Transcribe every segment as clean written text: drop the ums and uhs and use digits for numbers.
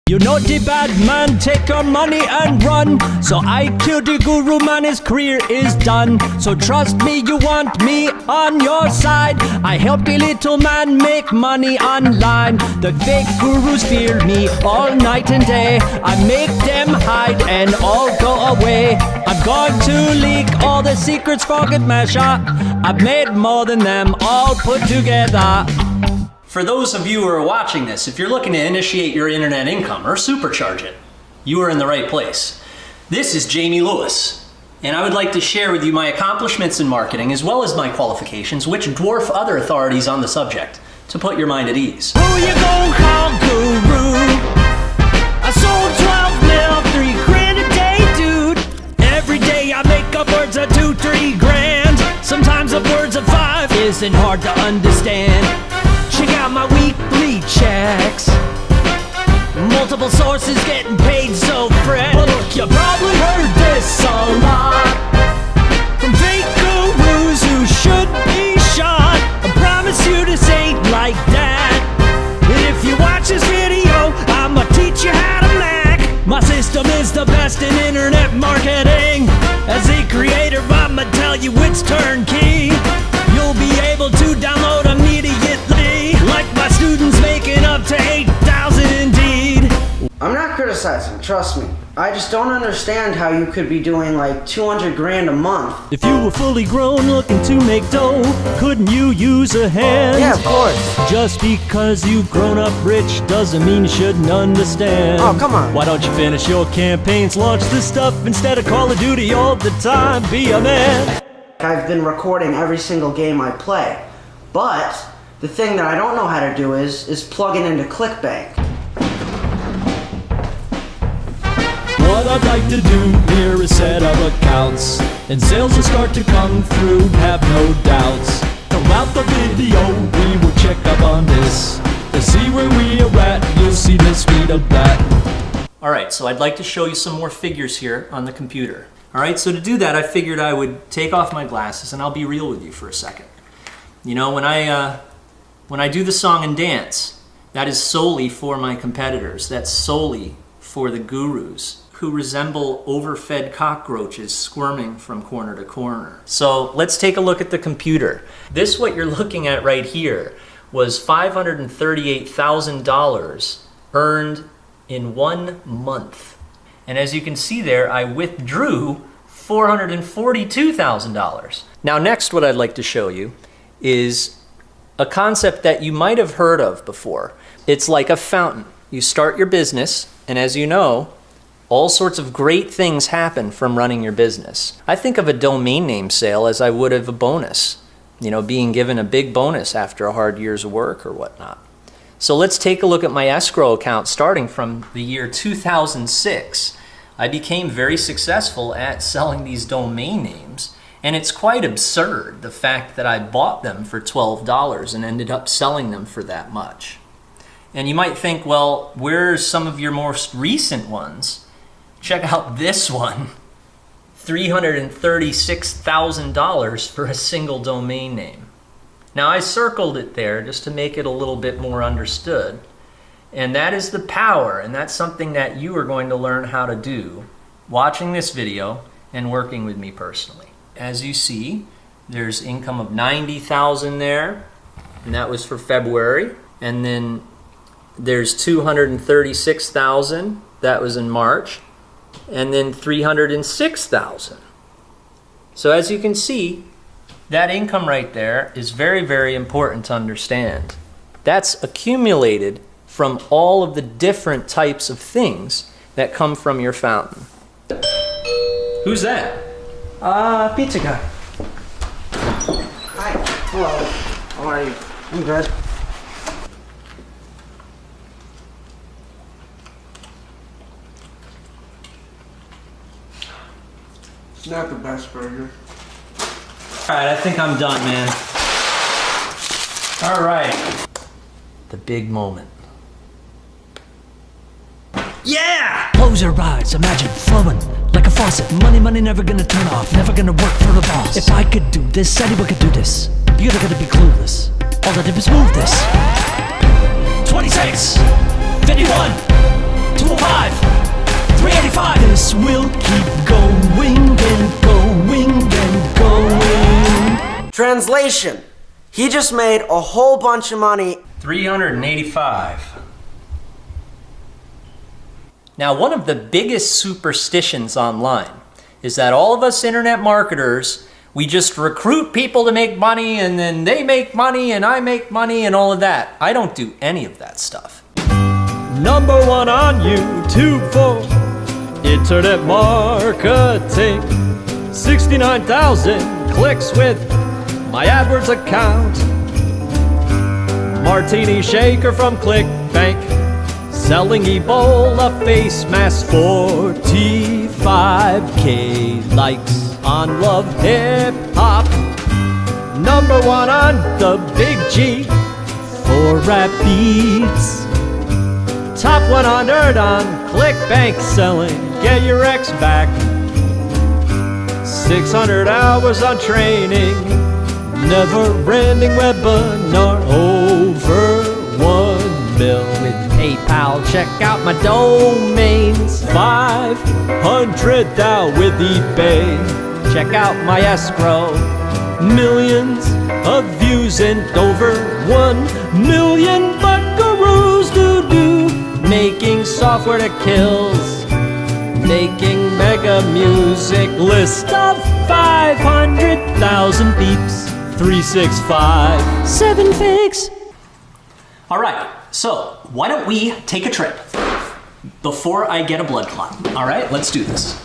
You know the bad man take our money and run. So I killed the guru man, his career is done. So trust me, you want me on your side. I help the little man make money online. The fake gurus fear me all night and day. I make them hide and all go away. I'm going to leak all the secrets for Gitmesha. I've made more than them all put together. For those of you who are watching this, if you're looking to initiate your internet income or supercharge it, you are in the right place. This is Jamie Lewis, and I would like to share with you my accomplishments in marketing as well as my qualifications, which dwarf other authorities on the subject, to put your mind at ease. Who you gon' call guru? I sold 12 mil, 3 grand a day, dude. Every day I make upwards of 2-3 grand. Sometimes upwards of 5 isn't hard to understand. Check out my weekly checks. Multiple sources getting paid so fresh. But look, you probably heard this a lot from fake gurus who should be shot. I promise you this ain't like that. And if you watch this video, I'ma teach you how to Mac. My system is the best in internet marketing. As a creator, I'ma tell you it's turnkey. You'll be able to download immediately, like my students making up to 8,000 indeed. I'm not criticizing, trust me. I just don't understand how you could be doing like 200 grand a month. If you were fully grown looking to make dough, couldn't you use a hand? Yeah, of course. Just because you've grown up rich doesn't mean you shouldn't understand. Oh, come on. Why don't you finish your campaigns, launch this stuff instead of Call of Duty all the time? Be a man. I've been recording every single game I play. But the thing that I don't know how to do is plug it into ClickBank. What I'd like to do here is set up accounts, and sales will start to come through, have no doubts. Throughout the video we will check up on this to see where we are at. You'll see the speed of that. Alright, so I'd like to show you some more figures here on the computer. Alright, so to do that I figured I would take off my glasses and I'll be real with you for a second. You know, when I do the song and dance, that is solely for my competitors. That's solely for the gurus who resemble overfed cockroaches squirming from corner to corner. So let's take a look at the computer. This, what you're looking at right here, was $538,000 earned in 1 month. And as you can see there, I withdrew $442,000. Now next, what I'd like to show you is a concept that you might have heard of before. It's like a fountain. You start your business, and as you know, all sorts of great things happen from running your business. I think of a domain name sale as I would of a bonus. You know, being given a big bonus after a hard year's work or whatnot. So let's take a look at my escrow account starting from the year 2006. I became very successful at selling these domain names, and it's quite absurd the fact that I bought them for $12 and ended up selling them for that much. And you might think, well, where's some of your most recent ones? Check out this one, $336,000 for a single domain name. Now I circled it there just to make it a little bit more understood. And that is the power, and that's something that you are going to learn how to do watching this video and working with me personally. As you see, there's income of $90,000 there, and that was for February. And then there's $236,000, that was in March, and then $306,000. So as you can see, that income right there is very, very important to understand. That's accumulated from all of the different types of things that come from your fountain. Who's that? Pizza guy. Hi. Hello. How are you? I'm good. It's not the best burger. Alright, I think I'm done, man. Alright. The big moment. Yeah! Close your eyes, imagine flowing like a faucet. Money, money never gonna turn off, never gonna work for the boss. If I could do this, anyone could do this. You're not gonna be clueless. All I did was move this. 26, 51, 12, Translation. He just made a whole bunch of money. 385. Now, one of the biggest superstitions online is that all of us internet marketers, we just recruit people to make money and then they make money and I make money and all of that. I don't do any of that stuff. Number one on YouTube for internet marketing. 69,000 clicks with my AdWords account. Martini shaker from ClickBank, selling Ebola face mask. 45K likes on Love Hip Hop. Number one on the Big G for rap beats. Top 100 on ClickBank, selling Get Your Ex Back. 600 hours on training, never-ending webinar. Over 1 mil with PayPal. Check out my domains. 500 thou with eBay. Check out my escrow. Millions of views and over 1 million buckaroos to do. Making software that kills. Making mega music. List of 500,000 beeps. 365. 7 figs. All right, so why don't we take a trip before I get a blood clot? All right, let's do this.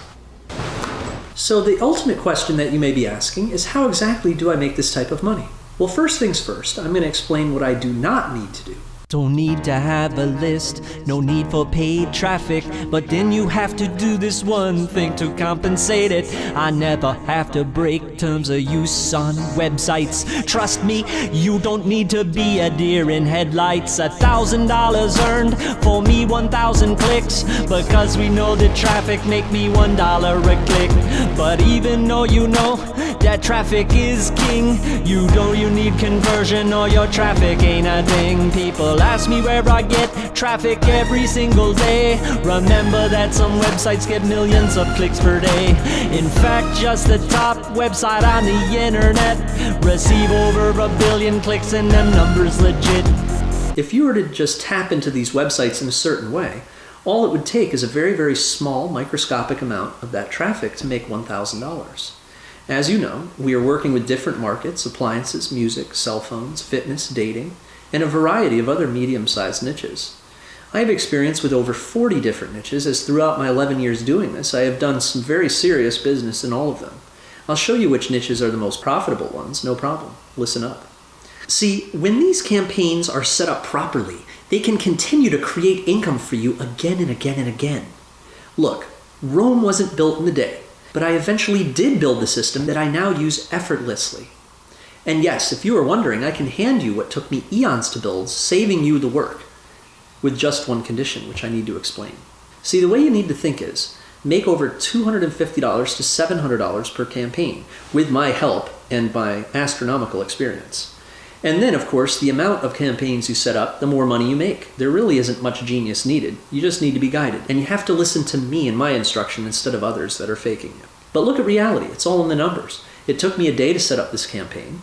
So the ultimate question that you may be asking is, how exactly do I make this type of money? Well, first things first, I'm going to explain what I do not need to do. Don't need to have a list, no need for paid traffic, but then you have to do this one thing to compensate it. I never have to break terms of use on websites. Trust me, you don't need to be a deer in headlights. $1,000 earned for me, 1,000 clicks, because we know that traffic make me $1 a click. But even though you know that traffic is king, you need conversion or your traffic ain't a thing. People ask me where I get traffic every single day. Remember that some websites get millions of clicks per day. In fact, just the top website on the internet receive over 1 billion clicks, and them numbers legit. If you were to just tap into these websites in a certain way, all it would take is a very, very small microscopic amount of that traffic to make $1,000. As you know, we are working with different markets: appliances, music, cell phones, fitness, dating, and a variety of other medium-sized niches. I have experience with over 40 different niches, as throughout my 11 years doing this, I have done some very serious business in all of them. I'll show you which niches are the most profitable ones, no problem. Listen up. See, when these campaigns are set up properly, they can continue to create income for you again and again and again. Look, Rome wasn't built in a day, but I eventually did build the system that I now use effortlessly. And yes, if you are wondering, I can hand you what took me eons to build, saving you the work, with just one condition, which I need to explain. See, the way you need to think is, make over $250 to $700 per campaign, with my help and my astronomical experience. And then, of course, the amount of campaigns you set up, the more money you make. There really isn't much genius needed. You just need to be guided. And you have to listen to me and my instruction instead of others that are faking you. But look at reality. It's all in the numbers. It took me a day to set up this campaign.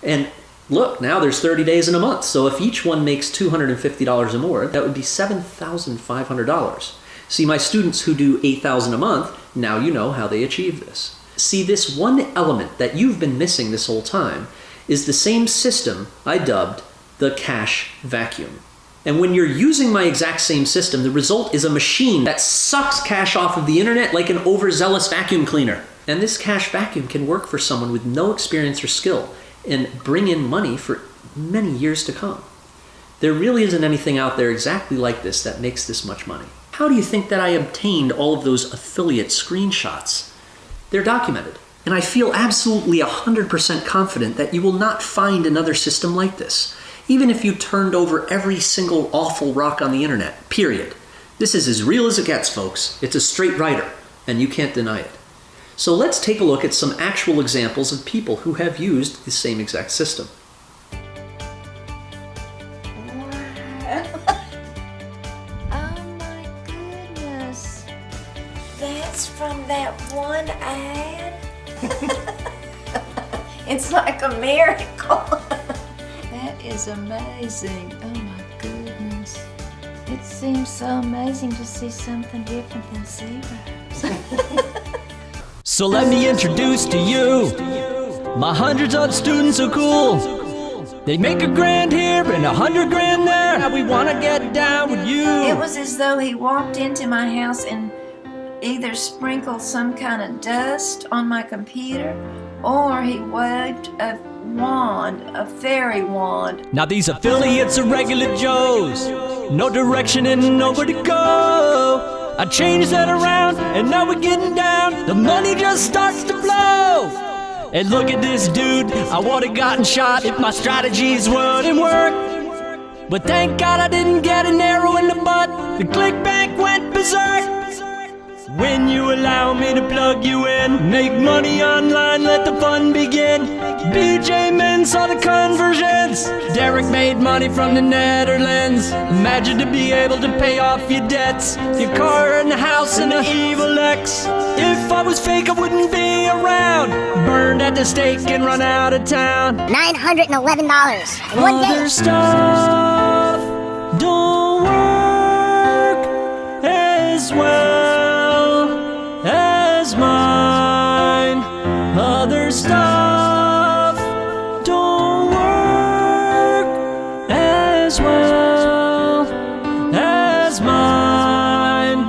And look, now there's 30 days in a month. So if each one makes $250 or more, that would be $7,500. See, my students who do $8,000 a month, now you know how they achieve this. See, this one element that you've been missing this whole time is the same system I dubbed the cash vacuum. And when you're using my exact same system, the result is a machine that sucks cash off of the internet like an overzealous vacuum cleaner. And this cash vacuum can work for someone with no experience or skill and bring in money for many years to come. There really isn't anything out there exactly like this that makes this much money. How do you think that I obtained all of those affiliate screenshots? They're documented. And I feel absolutely 100% confident that you will not find another system like this, even if you turned over every single awful rock on the internet, period. This is as real as it gets, folks. It's a straight writer, and you can't deny it. So let's take a look at some actual examples of people who have used the same exact system. Oh my goodness. That's from that one ad? It's like a miracle. That is amazing. Oh my goodness. It seems so amazing to see something different than zeros. So let me introduce to you my hundreds of students so cool. They make $1,000 here and $100 there. Now we wanna get down with you. It was as though he walked into my house and either sprinkled some kind of dust on my computer, or he waved a wand, a fairy wand. Now these affiliates are regular Joes. No direction and nowhere to go. I changed that around and now we're getting down. The money just starts to flow. And look at this dude, I would've gotten shot if my strategies wouldn't work. But thank God I didn't get an arrow in the butt. The ClickBank went berserk. When you allow me to plug you in, make money online, let the fun begin. BJ Men saw the conversions. Derek made money from the Netherlands. Imagine to be able to pay off your debts, your car and the house and the evil ex. If I was fake, I wouldn't be around. Burned at the stake and run out of town. $911 in one day. Other stuff don't work as well as mine. Other stuff don't work as well as mine.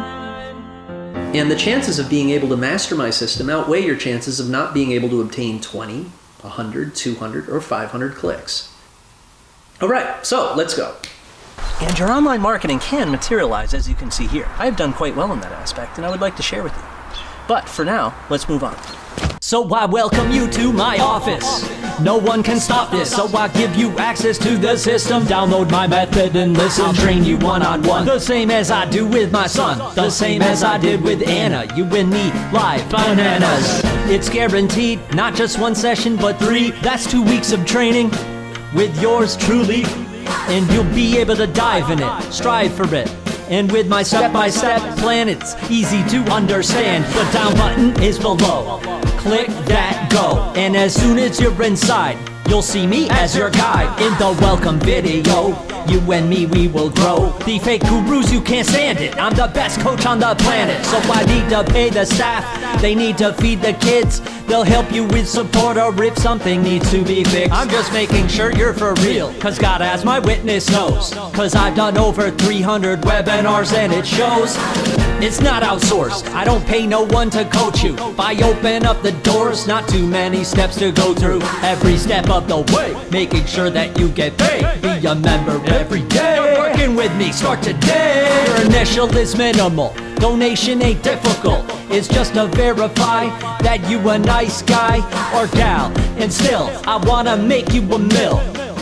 And the chances of being able to master my system outweigh your chances of not being able to obtain 20, 100, 200, or 500 clicks. All right, so let's go. And your online marketing can materialize, as you can see here. I have done quite well in that aspect, and I would like to share with you. But for now, let's move on. So I welcome you to my office. No one can stop this, so I give you access to the system. Download my method and listen. I'll train you one-on-one, the same as I do with my son, the same as I did with Anna. You and me, live bananas. It's guaranteed, not just one session, but 3. That's 2 weeks of training with yours truly. And you'll be able to dive in it, strive for it. And with my step-by-step plan, it's easy to understand. The down button is below. Click that, go. And as soon as you're inside, you'll see me as your guide in the welcome video. You and me, we will grow. The fake gurus, you can't stand it. I'm the best coach on the planet. So I need to pay the staff. They need to feed the kids. They'll help you with support or if something needs to be fixed. I'm just making sure you're for real, cause God as my witness knows. Cause I've done over 300 webinars and it shows. It's not outsourced, I don't pay no one to coach you. If I open up the doors, not too many steps to go through. Every step of the way, making sure that you get paid. Be a member every day. You're working with me, start today. Your initial is minimal, donation ain't difficult. It's just to verify that you a nice guy or gal. And still, I wanna make you a mill.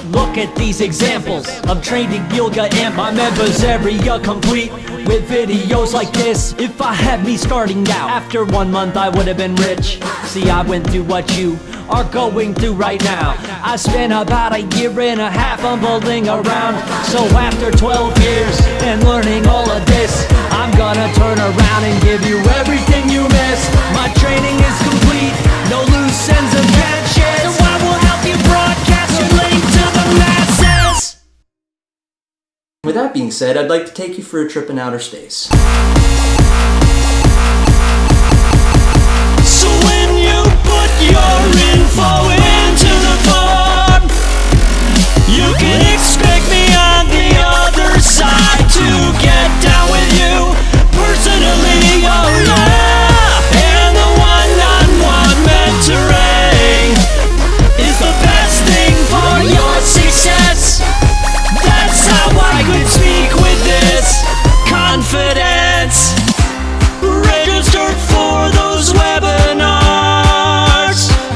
Look at these examples of training yoga and my members area complete with videos like this. If I had me starting out, after 1 month I would have been rich. See, I went through what you are going through right now. I spent about 1.5 years fumbling around. So after 12 years and learning all of this, I'm gonna turn around and give you everything you missed. My training is complete, no loose ends and branches. So I will help you broadcast your link to the masses. With that being said, I'd like to take you for a trip in outer space. So when you put your info into the form, you can expect me on the other side to get down with you personally, oh yeah. And the one-on-one mentoring is the best thing for your success. That's how I could speak with this confidence. Register for those webinars.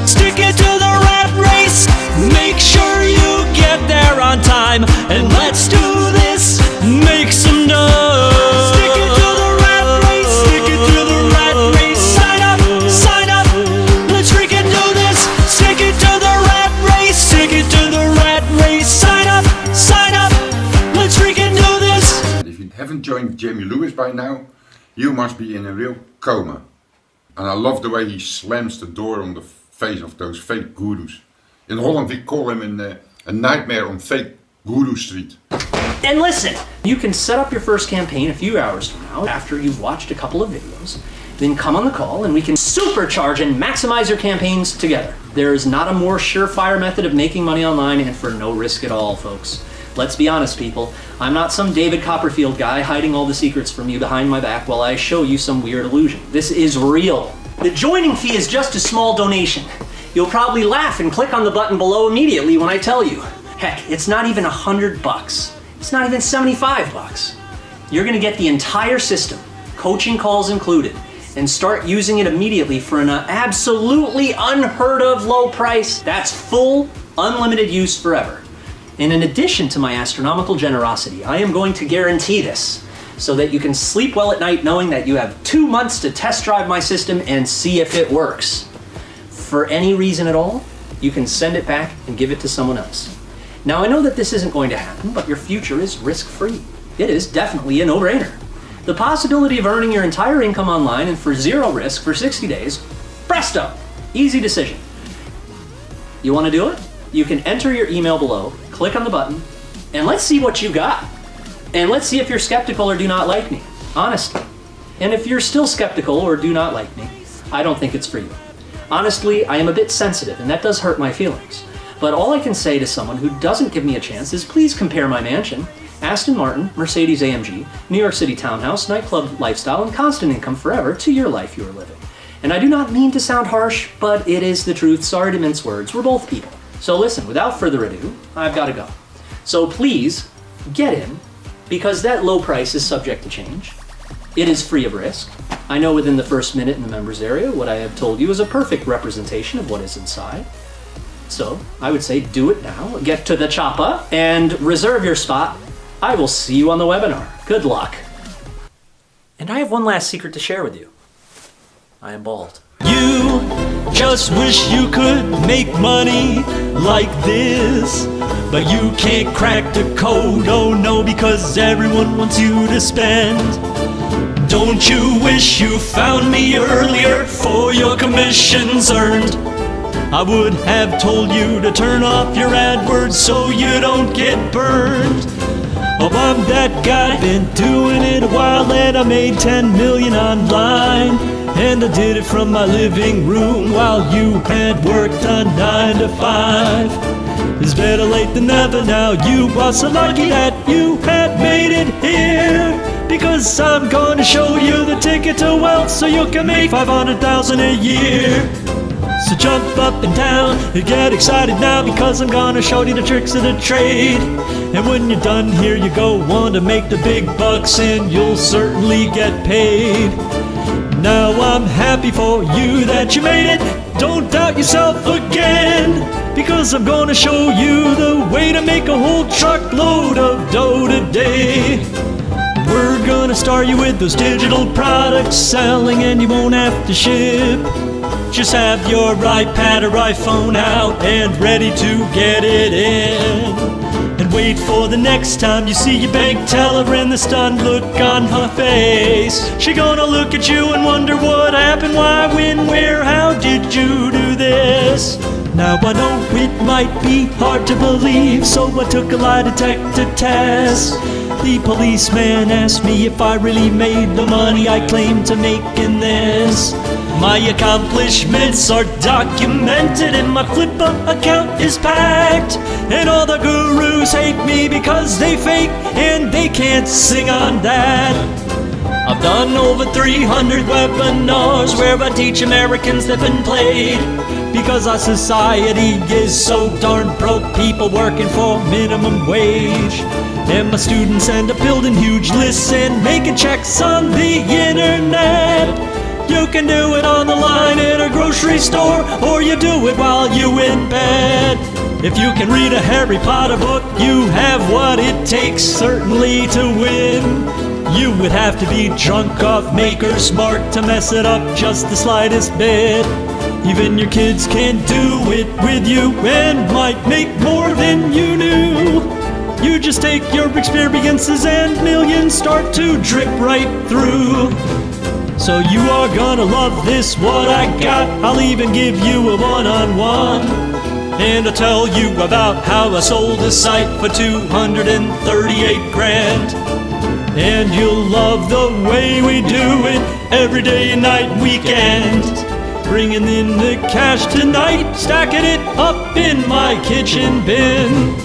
Stick it to the rat race. Make sure you get there on time. And let's do this. Make some noise. Stick it to the rat race. Stick it to the rat race. Sign up. Sign up. Let's freaking do this. Stick it to the rat race. Stick it to the rat race. Sign up. Sign up. Let's freaking do this. If you haven't joined Jamie Lewis by now, you must be in a real coma. And I love the way he slams the door on the face of those fake gurus. In Holland, we call him a nightmare on fake Guru Street. And listen, you can set up your first campaign a few hours from now after you've watched a couple of videos. Then come on the call and we can supercharge and maximize your campaigns together. There is not a more surefire method of making money online and for no risk at all, folks. Let's be honest, people. I'm not some David Copperfield guy hiding all the secrets from you behind my back while I show you some weird illusion. This is real. The joining fee is just a small donation. You'll probably laugh and click on the button below immediately when I tell you. Heck, it's not even $100. It's not even $75. You're gonna get the entire system, coaching calls included, and start using it immediately for an absolutely unheard of low price. That's full, unlimited use forever. And in addition to my astronomical generosity, I am going to guarantee this so that you can sleep well at night knowing that you have 2 months to test drive my system and see if it works. For any reason at all, you can send it back and give it to someone else. Now, I know that this isn't going to happen, but your future is risk-free. It is definitely a no-brainer. The possibility of earning your entire income online and for zero risk for 60 days, presto, easy decision. You want to do it? You can enter your email below, click on the button, and let's see what you got. And let's see if you're skeptical or do not like me, honestly. And if you're still skeptical or do not like me, I don't think it's for you. Honestly, I am a bit sensitive, and that does hurt my feelings. But all I can say to someone who doesn't give me a chance is please compare my mansion, Aston Martin, Mercedes AMG, New York City townhouse, nightclub lifestyle, and constant income forever to your life you are living. And I do not mean to sound harsh, but it is the truth. Sorry to mince words. We're both people. So listen, without further ado, I've got to go. So please, get in, because that low price is subject to change. It is free of risk. I know within the first minute in the members area, what I have told you is a perfect representation of what is inside. So I would say do it now, get to the chopper, and reserve your spot. I will see you on the webinar. Good luck. And I have one last secret to share with you. I am bald. You just wish you could make money like this, but you can't crack the code, oh no, because everyone wants you to spend. Don't you wish you found me earlier for your commissions earned? I would have told you to turn off your AdWords so you don't get burned. Oh, I'm that guy, been doing it a while, and I made 10 million online. And I did it from my living room while you had worked a 9 to 5. It's better late than never now. You are so lucky that you had made it here, because I'm going to show you the ticket to wealth so you can make 500,000 a year. So jump up and down and get excited now, because I'm gonna show you the tricks of the trade. And when you're done, here you go, want to make the big bucks and you'll certainly get paid. Now I'm happy for you that you made it. Don't doubt yourself again, because I'm gonna show you the way to make a whole truckload of dough today. We're gonna start you with those digital products selling, and you won't have to ship. Just have your iPad or iPhone out and ready to get it in. And wait for the next time you see your bank teller and the stunned look on her face. She gonna look at you and wonder what happened, why, when, where, how did you do this? Now I know it might be hard to believe, so I took a lie detector test. The policeman asked me if I really made the money I claimed to make in this. My accomplishments are documented and my Flippa account is packed. And all the gurus hate me because they fake and they can't sing on that. I've done over 300 webinars where I teach Americans that been played, because our society is so darn broke, people working for minimum wage. And my students end up building huge lists and making checks on the internet. You can do it on the line in a grocery store, or you do it while you in bed. If you can read a Harry Potter book, you have what it takes certainly to win. You would have to be drunk off Maker's Mark to mess it up just the slightest bit. Even your kids can do it with you and might make more than you knew. You just take your experiences and millions start to drip right through. So you are gonna love this, what I got. I'll even give you a one-on-one. And I'll tell you about how I sold a site for 238 grand. And you'll love the way we do it every day, night, weekend. Bringing in the cash tonight, stacking it up in my kitchen bin.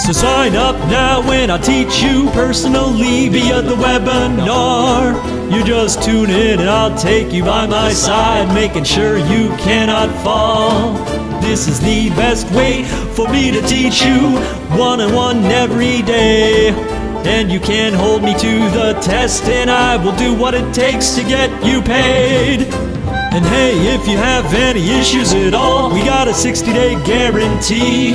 So sign up now when I teach you personally via the webinar. You just tune in and I'll take you by my side, making sure you cannot fall. This is the best way for me to teach you one-on-one every day. And you can hold me to the test and I will do what it takes to get you paid. And hey, if you have any issues at all, we got a 60-day guarantee.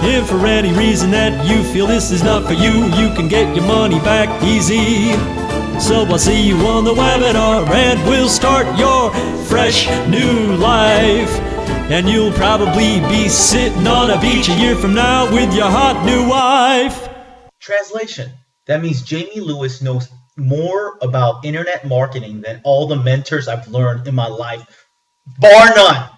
If for any reason that you feel this is not for you, you can get your money back easy. So I'll see you on the webinar and we'll start your fresh new life. And you'll probably be sitting on a beach a year from now with your hot new wife. Translation. That means Jamie Lewis knows more about internet marketing than all the mentors I've learned in my life, bar none.